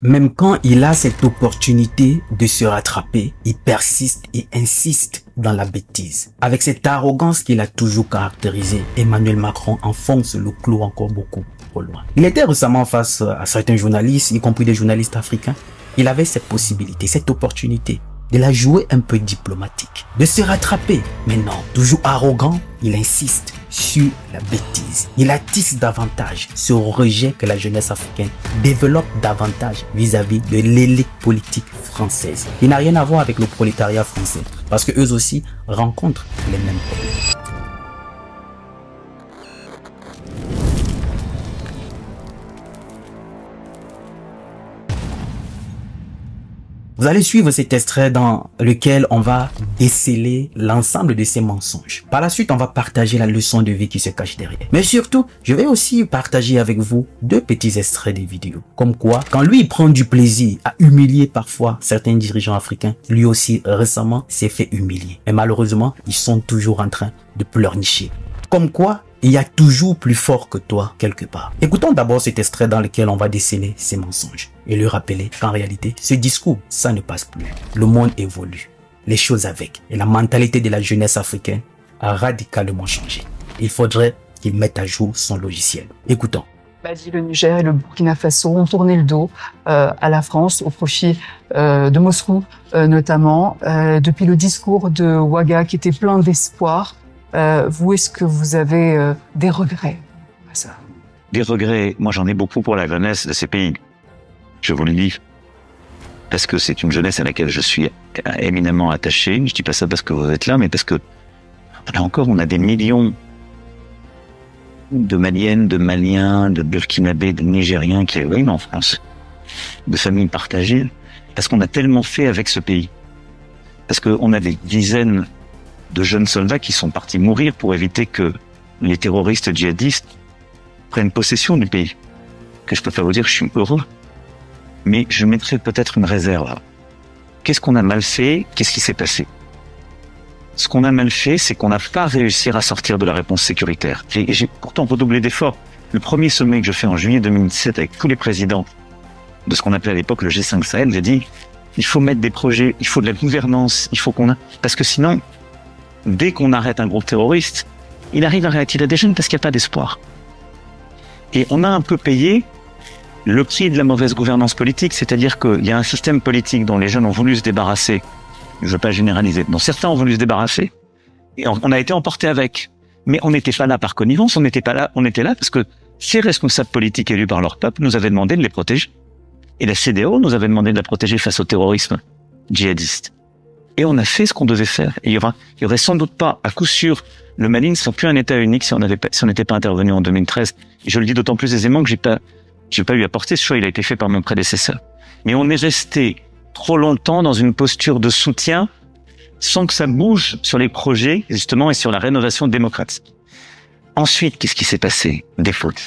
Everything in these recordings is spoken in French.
Même quand il a cette opportunité de se rattraper, il persiste et insiste dans la bêtise. Avec cette arrogance qu'il a toujours caractérisée, Emmanuel Macron enfonce le clou encore beaucoup trop loin. Il était récemment face à certains journalistes, y compris des journalistes africains. Il avait cette possibilité, cette opportunité de la jouer un peu diplomatique, de se rattraper. Mais non, toujours arrogant, il insiste sur la bêtise. Il attise davantage ce rejet que la jeunesse africaine développe davantage vis-à-vis de l'élite politique française. Il n'a rien à voir avec le prolétariat français, parce que eux aussi rencontrent les mêmes problèmes. Vous allez suivre cet extrait dans lequel on va déceler l'ensemble de ces mensonges. Par la suite, on va partager la leçon de vie qui se cache derrière. Mais surtout, je vais aussi partager avec vous deux petits extraits des vidéos. Comme quoi, quand lui il prend du plaisir à humilier parfois certains dirigeants africains, lui aussi récemment s'est fait humilier. Et malheureusement, ils sont toujours en train de pleurnicher. Comme quoi, il y a toujours plus fort que toi quelque part. Écoutons d'abord cet extrait dans lequel on va déceler ces mensonges et lui rappeler qu'en réalité, ce discours, ça ne passe plus. Le monde évolue, les choses avec, et la mentalité de la jeunesse africaine a radicalement changé. Il faudrait qu'il mette à jour son logiciel. Écoutons. Le Niger et le Burkina Faso ont tourné le dos à la France au profit de Moscou notamment. Depuis le discours de Ouaga qui était plein d'espoir, vous, est-ce que vous avez des regrets à ça? Des regrets, moi j'en ai beaucoup pour la jeunesse de ces pays. Je vous le dis. Parce que c'est une jeunesse à laquelle je suis éminemment attaché. Je dis pas ça parce que vous êtes là, mais parce que, là encore, on a des millions de Maliennes, de Maliens, de Burkinabés, de Nigériens qui arrivent en France. De familles partagées. Parce qu'on a tellement fait avec ce pays. Parce qu'on a des dizaines de jeunes soldats qui sont partis mourir pour éviter que les terroristes djihadistes prennent possession du pays. Que je peux pas vous dire que je suis heureux. Mais je mettrai peut-être une réserve. Qu'est-ce qu'on a mal fait? Qu'est-ce qui s'est passé? Ce qu'on a mal fait, c'est qu'on n'a pas réussi à sortir de la réponse sécuritaire. J'ai pourtant redoublé d'efforts. Le premier sommet que je fais en juillet 2017 avec tous les présidents de ce qu'on appelait à l'époque le G5 Sahel, j'ai dit, il faut mettre des projets, il faut de la gouvernance, il faut qu'on a... Parce que sinon, dès qu'on arrête un groupe terroriste, il arrive à réattirer des jeunes parce qu'il n'y a pas d'espoir. Et on a un peu payé le prix de la mauvaise gouvernance politique, c'est-à-dire qu'il y a un système politique dont les jeunes ont voulu se débarrasser, je ne veux pas généraliser, dont certains ont voulu se débarrasser, et on a été emporté avec. Mais on n'était pas là par connivence, on était là parce que ces responsables politiques élus par leur peuple nous avaient demandé de les protéger. Et la CEDEAO nous avait demandé de la protéger face au terrorisme djihadiste. Et on a fait ce qu'on devait faire. Et il y aurait sans doute pas, à coup sûr, le Mali ne serait plus un État unique si on n'était pas intervenu en 2013. Et je le dis d'autant plus aisément que j'ai pas eu à porter ce choix, il a été fait par mon prédécesseur. Mais on est resté trop longtemps dans une posture de soutien sans que ça bouge sur les projets, justement, et sur la rénovation démocratique. Ensuite, qu'est-ce qui s'est passé? Des fautes.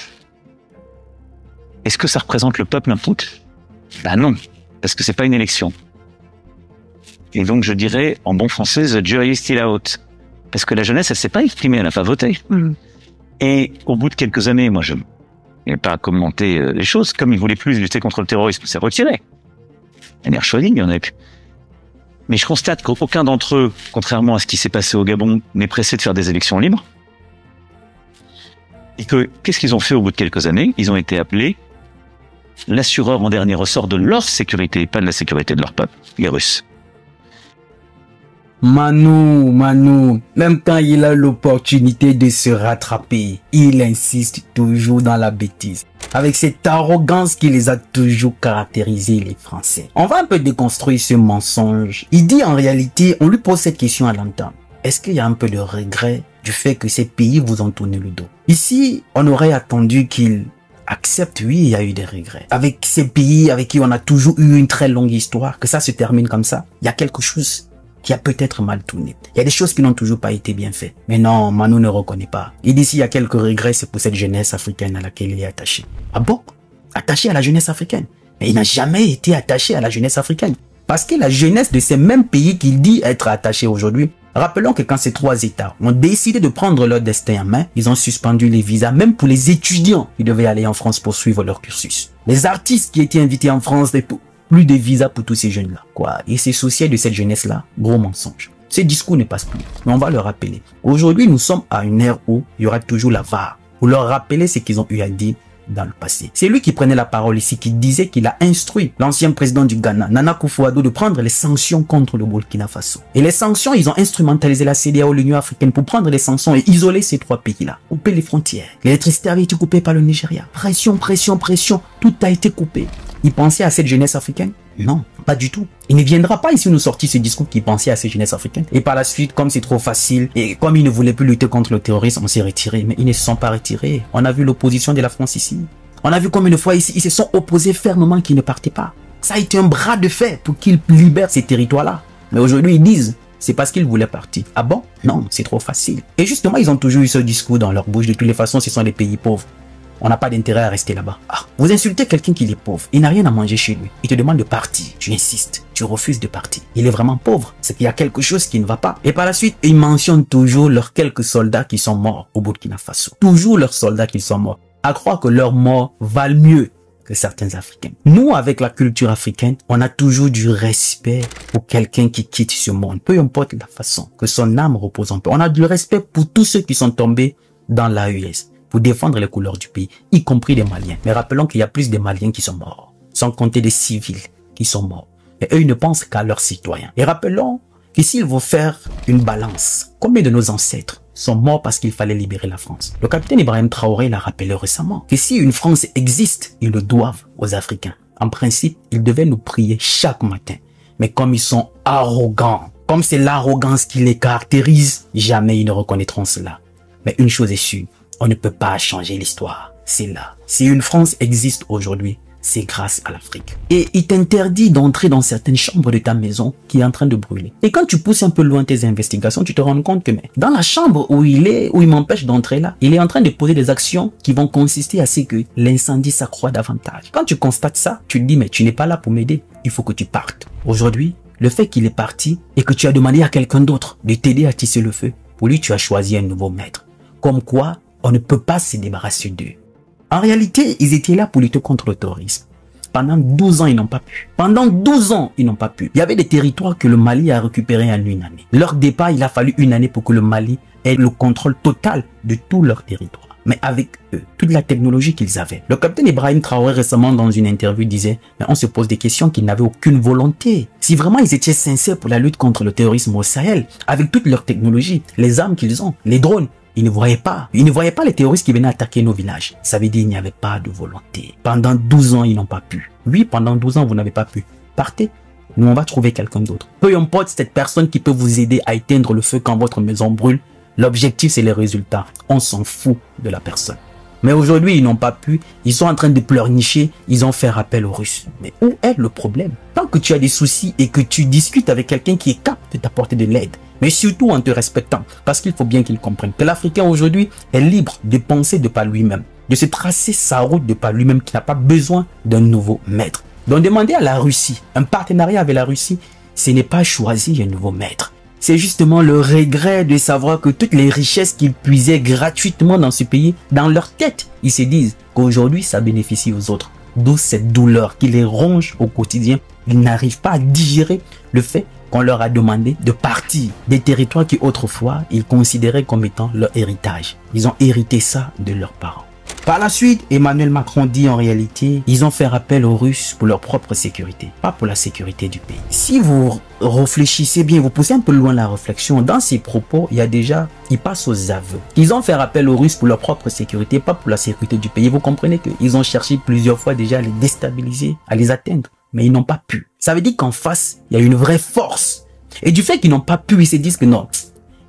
Est-ce que ça représente le peuple un putsch? Ben non, parce que c'est pas une élection. Et donc, je dirais, en bon français, the jury is still out. Parce que la jeunesse, elle s'est pas exprimée, elle a pas voté. Et au bout de quelques années, moi, je n'ai pas commenté les choses. Comme ils voulaient plus lutter contre le terrorisme, c'est retiré. L'air choisi, il y en avait plus. Mais je constate qu'aucun d'entre eux, contrairement à ce qui s'est passé au Gabon, n'est pressé de faire des élections libres. Et que, qu'est-ce qu'ils ont fait au bout de quelques années? Ils ont été appelés l'assureur en dernier ressort de leur sécurité, pas de la sécurité de leur peuple, les Russes. Manu, même quand il a l'opportunité de se rattraper, il insiste toujours dans la bêtise. Avec cette arrogance qui les a toujours caractérisés, les Français. On va un peu déconstruire ce mensonge. Il dit en réalité, on lui pose cette question à l'entendre. Est-ce qu'il y a un peu de regret du fait que ces pays vous ont tourné le dos? Ici, on aurait attendu qu'il accepte, oui, il y a eu des regrets. Avec ces pays avec qui on a toujours eu une très longue histoire, que ça se termine comme ça, il y a quelque chose qui a peut-être mal tourné. Il y a des choses qui n'ont toujours pas été bien faites. Mais non, Manu ne reconnaît pas. Il dit s'il y a quelques regrets, c'est pour cette jeunesse africaine à laquelle il est attaché. Ah bon? Attaché à la jeunesse africaine? Mais il n'a jamais été attaché à la jeunesse africaine. Parce que la jeunesse de ces mêmes pays qu'il dit être attaché aujourd'hui Rappelons que quand ces 3 États ont décidé de prendre leur destin en main, ils ont suspendu les visas, même pour les étudiants qui devaient aller en France pour suivre leur cursus. Les artistes qui étaient invités en France, plus de visas pour tous ces jeunes-là. Quoi? Ils se souciaient de cette jeunesse-là. Gros mensonge. Ces discours ne passent plus. Mais on va le rappeler. Aujourd'hui, nous sommes à une ère où il y aura toujours la VAR. Pour leur rappeler ce qu'ils ont eu à dire dans le passé. C'est lui qui prenait la parole ici, qui disait qu'il a instruit l'ancien président du Ghana, Nana Akufo-Addo, de prendre les sanctions contre le Burkina Faso. Et les sanctions, ils ont instrumentalisé la CEDEAO, l'Union africaine, pour prendre les sanctions et isoler ces 3 pays-là. Couper les frontières. L'électricité avait été coupée par le Nigeria. Pression, pression, pression. Tout a été coupé. Il pensait à cette jeunesse africaine? Non, pas du tout. Il ne viendra pas ici nous sortir ce discours qui pensait à cette jeunesse africaine. Et par la suite, comme c'est trop facile, et comme ils ne voulaient plus lutter contre le terrorisme, on s'est retiré. Mais ils ne se sont pas retirés. On a vu l'opposition de la France ici. On a vu combien de fois ici, ils se sont opposés fermement qu'ils ne partaient pas. Ça a été un bras de fer pour qu'ils libèrent ces territoires-là. Mais aujourd'hui, ils disent, c'est parce qu'ils voulaient partir. Ah bon? Non, c'est trop facile. Et justement, ils ont toujours eu ce discours dans leur bouche. De toutes les façons, ce sont des pays pauvres. On n'a pas d'intérêt à rester là-bas. Ah, vous insultez quelqu'un qui est pauvre. Il n'a rien à manger chez lui. Il te demande de partir. Tu insistes. Tu refuses de partir. Il est vraiment pauvre. C'est qu'il y a quelque chose qui ne va pas. Et par la suite, ils mentionnent toujours leurs quelques soldats qui sont morts au Burkina Faso. Toujours leurs soldats qui sont morts. À croire que leurs morts valent mieux que certains Africains. Nous, avec la culture africaine, on a toujours du respect pour quelqu'un qui quitte ce monde. Peu importe la façon, que son âme repose en paix. On a du respect pour tous ceux qui sont tombés dans l'AES. Pour défendre les couleurs du pays, y compris les Maliens. Mais rappelons qu'il y a plus de Maliens qui sont morts, sans compter des civils qui sont morts. Et eux, ils ne pensent qu'à leurs citoyens. Et rappelons que s'il faut faire une balance, combien de nos ancêtres sont morts parce qu'il fallait libérer la France? Le capitaine Ibrahim Traoré l'a rappelé récemment, que si une France existe, ils le doivent aux Africains. En principe, ils devaient nous prier chaque matin. Mais comme ils sont arrogants, comme c'est l'arrogance qui les caractérise, jamais ils ne reconnaîtront cela. Mais une chose est sûre, on ne peut pas changer l'histoire. C'est là. Si une France existe aujourd'hui, c'est grâce à l'Afrique. Et il t'interdit d'entrer dans certaines chambres de ta maison qui est en train de brûler. Et quand tu pousses un peu loin tes investigations, tu te rends compte que mais, dans la chambre où il m'empêche d'entrer là, il est en train de poser des actions qui vont consister à ce que l'incendie s'accroît davantage. Quand tu constates ça, tu te dis mais tu n'es pas là pour m'aider. Il faut que tu partes. Aujourd'hui, le fait qu'il est parti et que tu as demandé à quelqu'un d'autre de t'aider à tisser le feu, pour lui tu as choisi un nouveau maître. Comme quoi, on ne peut pas se débarrasser d'eux. En réalité, ils étaient là pour lutter contre le terrorisme. Pendant 12 ans, ils n'ont pas pu. Pendant 12 ans, ils n'ont pas pu. Il y avait des territoires que le Mali a récupérés en une année. Leur départ, il a fallu une année pour que le Mali ait le contrôle total de tout leur territoire. Mais avec eux, toute la technologie qu'ils avaient. Le capitaine Ibrahim Traoré récemment dans une interview disait, mais on se pose des questions qu'ils n'avaient aucune volonté. Si vraiment ils étaient sincères pour la lutte contre le terrorisme au Sahel, avec toute leur technologie, les armes qu'ils ont, les drones, ils ne voyaient pas les terroristes qui venaient attaquer nos villages. Ça veut dire qu'il n'y avait pas de volonté. Pendant 12 ans, ils n'ont pas pu. Oui, pendant 12 ans, vous n'avez pas pu. Partez. Nous, on va trouver quelqu'un d'autre. Peu importe cette personne qui peut vous aider à éteindre le feu quand votre maison brûle. L'objectif, c'est les résultats. On s'en fout de la personne. Mais aujourd'hui, ils n'ont pas pu. Ils sont en train de pleurnicher. Ils ont fait appel aux Russes. Mais où est le problème? Tant que tu as des soucis et que tu discutes avec quelqu'un qui est capable de t'apporter de l'aide, mais surtout en te respectant, parce qu'il faut bien qu'ils comprennent que l'Africain aujourd'hui est libre de penser de par lui-même, de se tracer sa route de par lui-même, qui n'a pas besoin d'un nouveau maître. Donc demander à la Russie, un partenariat avec la Russie, ce n'est pas choisir un nouveau maître. C'est justement le regret de savoir que toutes les richesses qu'ils puisaient gratuitement dans ce pays, dans leur tête, ils se disent qu'aujourd'hui ça bénéficie aux autres. D'où cette douleur qui les ronge au quotidien. Ils n'arrivent pas à digérer le fait qu'on leur a demandé de partir des territoires qui autrefois ils considéraient comme étant leur héritage. Ils ont hérité ça de leurs parents. Par la suite, Emmanuel Macron dit en réalité, ils ont fait appel aux Russes pour leur propre sécurité, pas pour la sécurité du pays. Si vous réfléchissez bien, vous poussez un peu loin la réflexion, dans ces propos, il passe aux aveux. Ils ont fait appel aux Russes pour leur propre sécurité, pas pour la sécurité du pays. Vous comprenez qu'ils ont cherché plusieurs fois déjà à les déstabiliser, à les atteindre, mais ils n'ont pas pu. Ça veut dire qu'en face, il y a une vraie force. Et du fait qu'ils n'ont pas pu, ils se disent que non,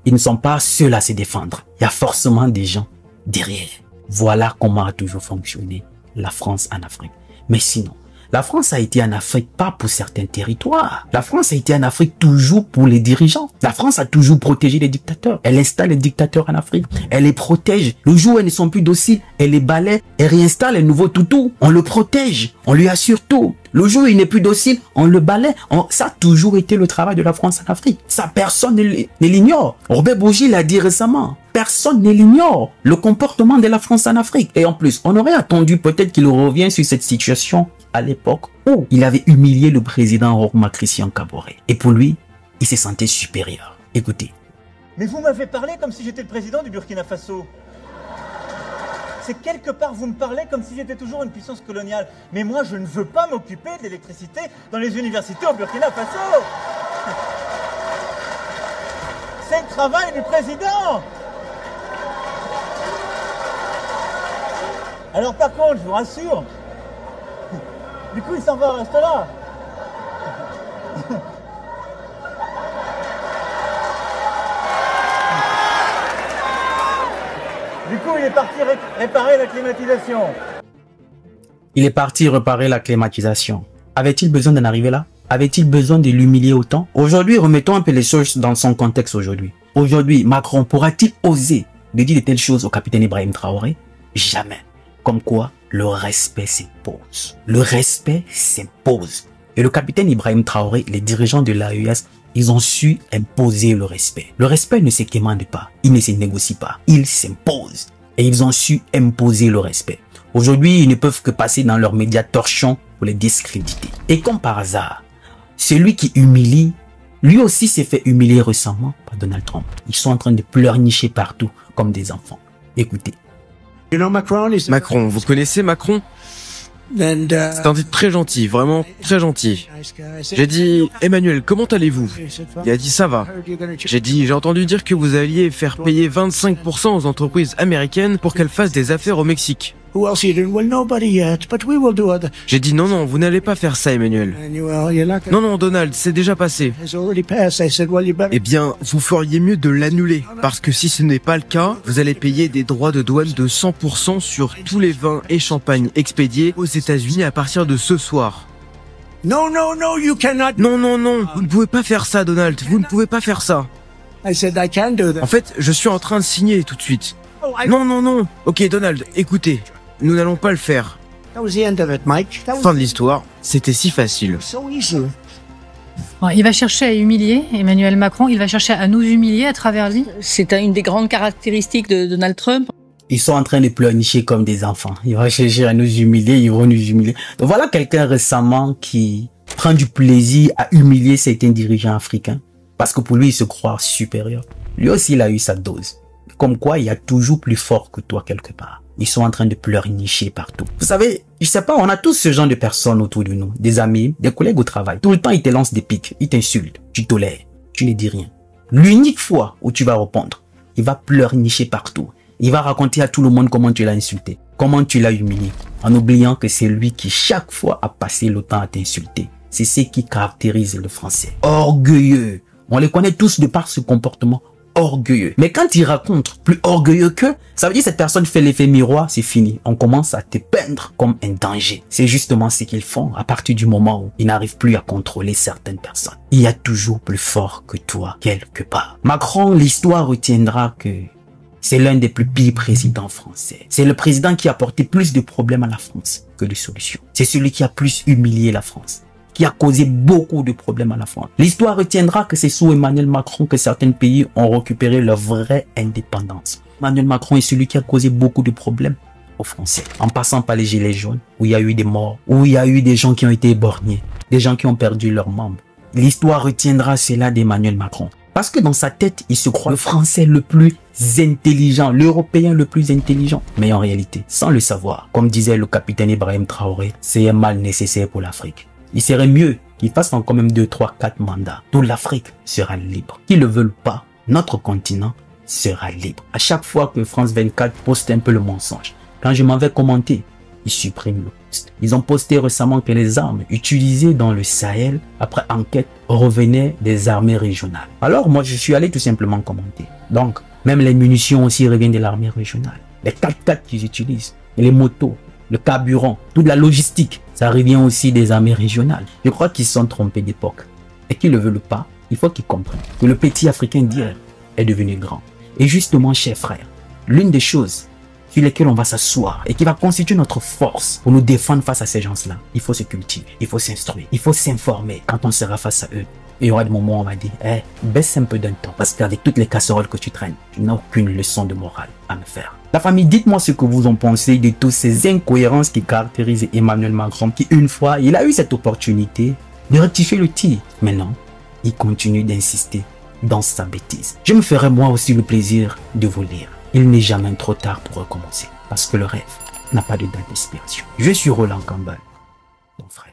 ils ne sont pas seuls à se défendre. Il y a forcément des gens derrière. Voilà comment a toujours fonctionné la France en Afrique. Mais sinon, La France a été en Afrique pas pour certains territoires. La France a été en Afrique toujours pour les dirigeants. La France a toujours protégé les dictateurs. Elle installe les dictateurs en Afrique. Elle les protège. Le jour où elles ne sont plus dociles, elle les balaie. Elle réinstalle les nouveaux toutous. On le protège. On lui assure tout. Le jour où il n'est plus docile, on le balaie. Ça a toujours été le travail de la France en Afrique. Ça, personne ne l'ignore. Robert Bourgi l'a dit récemment. Personne ne l'ignore. Le comportement de la France en Afrique. Et en plus, on aurait attendu peut-être qu'il revienne sur cette situation à l'époque où il avait humilié le président Roch Christian Kaboré. Et pour lui, il se sentait supérieur. Écoutez. Mais vous m'avez parlé comme si j'étais le président du Burkina Faso. C'est quelque part, vous me parlez comme si j'étais toujours une puissance coloniale. Mais moi, je ne veux pas m'occuper de l'électricité dans les universités au Burkina Faso. C'est le travail du président. Alors par contre, je vous rassure, du coup il s'en va, reste là. Du coup, il est parti réparer la climatisation. Il est parti réparer la climatisation. Avait-il besoin d'en arriver là? Avait-il besoin de l'humilier autant? Aujourd'hui, remettons un peu les choses dans son contexte aujourd'hui. Aujourd'hui, Macron pourra-t-il oser de dire de telles choses au capitaine Ibrahim Traoré? Jamais. Comme quoi, le respect s'impose. Le respect s'impose. Et le capitaine Ibrahim Traoré, les dirigeants de l'AES, ils ont su imposer le respect. Le respect ne se commande pas, il ne se négocie pas, il s'impose. Et ils ont su imposer le respect. Aujourd'hui, ils ne peuvent que passer dans leurs médias torchons pour les discréditer. Et comme par hasard, celui qui humilie, lui aussi s'est fait humilier récemment par Donald Trump. Ils sont en train de pleurnicher partout comme des enfants. Écoutez. Macron, vous connaissez Macron? C'est un type très gentil, vraiment très gentil. J'ai dit, Emmanuel, comment allez-vous? Il a dit, ça va. J'ai dit, j'ai entendu dire que vous alliez faire payer 25% aux entreprises américaines pour qu'elles fassent des affaires au Mexique. J'ai dit, non, non, vous n'allez pas faire ça, Emmanuel. Non, non, Donald, c'est déjà passé. Eh bien, vous feriez mieux de l'annuler. Parce que si ce n'est pas le cas, vous allez payer des droits de douane de 100% sur tous les vins et champagnes expédiés aux États-Unis à partir de ce soir. Non, non, non, vous ne pouvez pas faire ça, Donald. Vous ne pouvez pas faire ça. En fait, je suis en train de signer tout de suite. Non, non, non. Ok, Donald, écoutez. Nous n'allons pas le faire. Fin de l'histoire. C'était si facile. Bon, il va chercher à humilier Emmanuel Macron. Il va chercher à nous humilier à travers lui. C'est une des grandes caractéristiques de Donald Trump. Ils sont en train de pleurnicher comme des enfants. Ils vont chercher à nous humilier, ils vont nous humilier. Donc voilà quelqu'un récemment qui prend du plaisir à humilier certains dirigeants africains. Parce que pour lui, il se croit supérieur. Lui aussi, il a eu sa dose. Comme quoi, il y a toujours plus fort que toi quelque part. Ils sont en train de pleurnicher partout. Vous savez, je sais pas, on a tous ce genre de personnes autour de nous. Des amis, des collègues au travail. Tout le temps, ils te lancent des pics, ils t'insultent, tu tolères, tu ne dis rien. L'unique fois où tu vas répondre, il va pleurnicher partout. Il va raconter à tout le monde comment tu l'as insulté, comment tu l'as humilié, en oubliant que c'est lui qui chaque fois a passé le temps à t'insulter. C'est ce qui caractérise le français. Orgueilleux. On les connaît tous de par ce comportement. Orgueilleux. Mais quand il raconte plus orgueilleux que, ça veut dire que cette personne fait l'effet miroir, c'est fini. On commence à te peindre comme un danger. C'est justement ce qu'ils font à partir du moment où ils n'arrivent plus à contrôler certaines personnes. Il y a toujours plus fort que toi, quelque part. Macron, l'histoire retiendra que c'est l'un des plus pires présidents français. C'est le président qui a apporté plus de problèmes à la France que de solutions. C'est celui qui a plus humilié la France, qui a causé beaucoup de problèmes à la France. L'histoire retiendra que c'est sous Emmanuel Macron que certains pays ont récupéré leur vraie indépendance. Emmanuel Macron est celui qui a causé beaucoup de problèmes aux Français. En passant par les gilets jaunes, où il y a eu des morts, où il y a eu des gens qui ont été éborgnés, des gens qui ont perdu leurs membres. L'histoire retiendra cela d'Emmanuel Macron. Parce que dans sa tête, il se croit le Français le plus intelligent, l'Européen le plus intelligent. Mais en réalité, sans le savoir, comme disait le capitaine Ibrahim Traoré, c'est un mal nécessaire pour l'Afrique. Il serait mieux qu'il fasse quand même 2, 3, 4 mandats. Toute l'Afrique sera libre. Qu'ils le veulent pas, notre continent sera libre. À chaque fois que France 24 poste un peu le mensonge, quand je m'en vais commenter, ils suppriment le post. Ils ont posté récemment que les armes utilisées dans le Sahel, après enquête, revenaient des armées régionales. Alors moi, je suis allé tout simplement commenter. Donc, même les munitions aussi reviennent de l'armée régionale. Les 4x4 qu'ils utilisent, les motos, le carburant, toute la logistique, Ça revient aussi des armées régionales. Je crois qu'ils sont trompés d'époque. Et qu'ils ne le veulent pas, il faut qu'ils comprennent que le petit Africain d'hier est devenu grand. Et justement, chers frères, l'une des choses sur lesquelles on va s'asseoir et qui va constituer notre force pour nous défendre face à ces gens-là, il faut se cultiver, il faut s'instruire, il faut s'informer. Quand on sera face à eux, il y aura des moments où on va dire, baisse un peu d'un temps, parce qu'avec toutes les casseroles que tu traînes, tu n'as aucune leçon de morale à me faire. La famille, dites-moi ce que vous en pensez de toutes ces incohérences qui caractérisent Emmanuel Macron, qui une fois, il a eu cette opportunité de rectifier le tir. Maintenant, il continue d'insister dans sa bêtise. Je me ferai moi aussi le plaisir de vous lire. Il n'est jamais trop tard pour recommencer, parce que le rêve n'a pas de date d'expiration. Je suis Roland Campbell, ton frère.